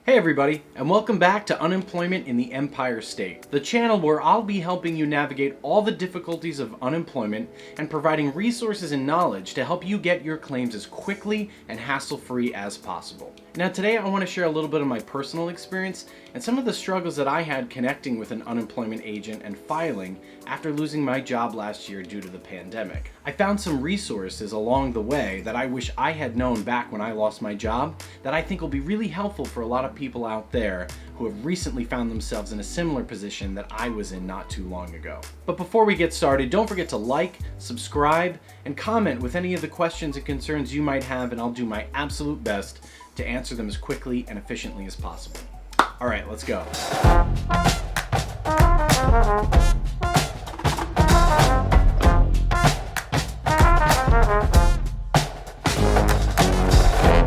Hey everybody, and welcome back to Unemployment in the Empire State, the channel where I'll be helping you navigate all the difficulties of unemployment and providing resources and knowledge to help you get your claims as quickly and hassle-free as possible. Now today I want to share a little bit of my personal experience and some of the struggles that I had connecting with an unemployment agent and filing after losing my job last year due to the pandemic. I found some resources along the way that I wish I had known back when I lost my job that I think will be really helpful for a lot of people out there who have recently found themselves in a similar position that I was in not too long ago. But before we get started, don't forget to like, subscribe, and comment with any of the questions and concerns you might have, and I'll do my absolute best to answer them as quickly and efficiently as possible. All right, let's go.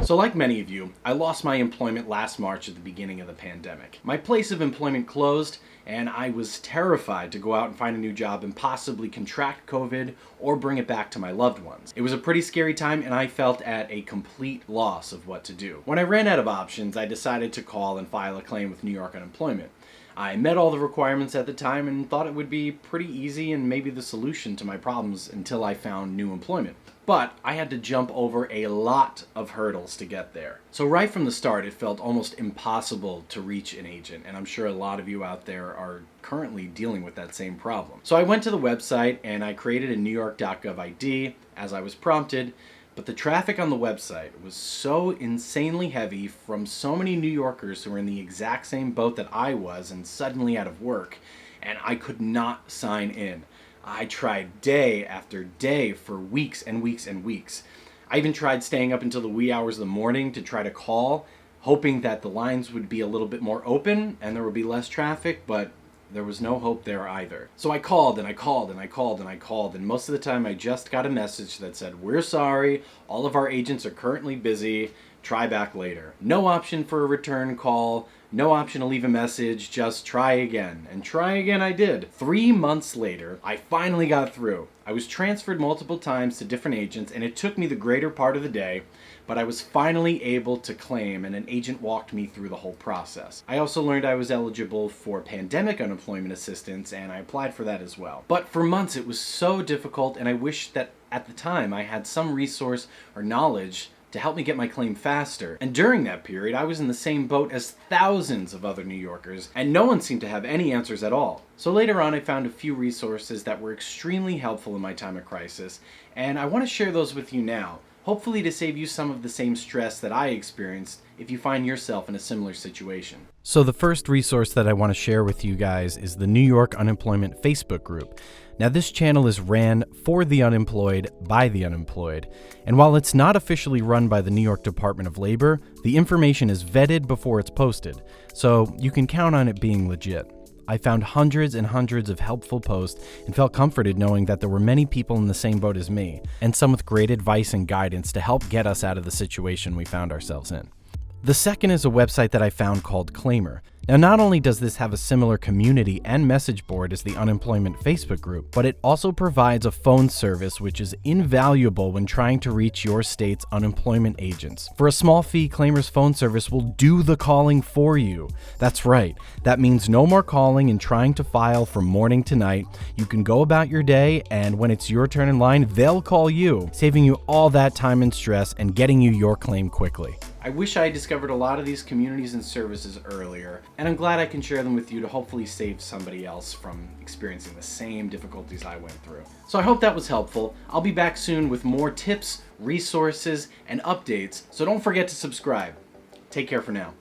So like many of you, I lost my employment last March at the beginning of the pandemic. My place of employment closed, and I was terrified to go out and find a new job and possibly contract COVID or bring it back to my loved ones. It was a pretty scary time, and I felt at a complete loss of what to do. When I ran out of options, I decided to call and file a claim with New York Unemployment. I met all the requirements at the time and thought it would be pretty easy and maybe the solution to my problems until I found new employment. But I had to jump over a lot of hurdles to get there. So right from the start, it felt almost impossible to reach an agent, and I'm sure a lot of you out there are currently dealing with that same problem. So I went to the website and I created a NYDOL ID as I was prompted, but the traffic on the website was so insanely heavy from so many New Yorkers who were in the exact same boat that I was and suddenly out of work, and I could not sign in. I tried day after day for weeks and weeks and weeks. I even tried staying up until the wee hours of the morning to try to call, hoping that the lines would be a little bit more open and there would be less traffic, but there was no hope there either. So I called and I called and I called and I called, and most of the time I just got a message that said, "We're sorry, all of our agents are currently busy, try back later." No option for a return call, no option to leave a message, just try again. And try again I did. 3 months later, I finally got through. I was transferred multiple times to different agents, and it took me the greater part of the day, but I was finally able to claim, and an agent walked me through the whole process. I also learned I was eligible for pandemic unemployment assistance, and I applied for that as well. But for months it was so difficult, and I wish that at the time I had some resource or knowledge to help me get my claim faster. And during that period, I was in the same boat as thousands of other New Yorkers, and no one seemed to have any answers at all. So later on, I found a few resources that were extremely helpful in my time of crisis, and I want to share those with you now, hopefully to save you some of the same stress that I experienced if you find yourself in a similar situation. So the first resource that I want to share with you guys is the New York Unemployment Facebook group. Now this channel is ran for the unemployed by the unemployed, and while it's not officially run by the New York Department of Labor, the information is vetted before it's posted, so you can count on it being legit. I found hundreds and hundreds of helpful posts and felt comforted knowing that there were many people in the same boat as me, and some with great advice and guidance to help get us out of the situation we found ourselves in. The second is a website that I found called Claimyr. Now, not only does this have a similar community and message board as the unemployment Facebook group, but it also provides a phone service which is invaluable when trying to reach your state's unemployment agents. For a small fee, Claimyr's phone service will do the calling for you. That's right. That means no more calling and trying to file from morning to night. You can go about your day, and when it's your turn in line, they'll call you, saving you all that time and stress and getting you your claim quickly. I wish I had discovered a lot of these communities and services earlier, and I'm glad I can share them with you to hopefully save somebody else from experiencing the same difficulties I went through. So I hope that was helpful. I'll be back soon with more tips, resources, and updates, so don't forget to subscribe. Take care for now.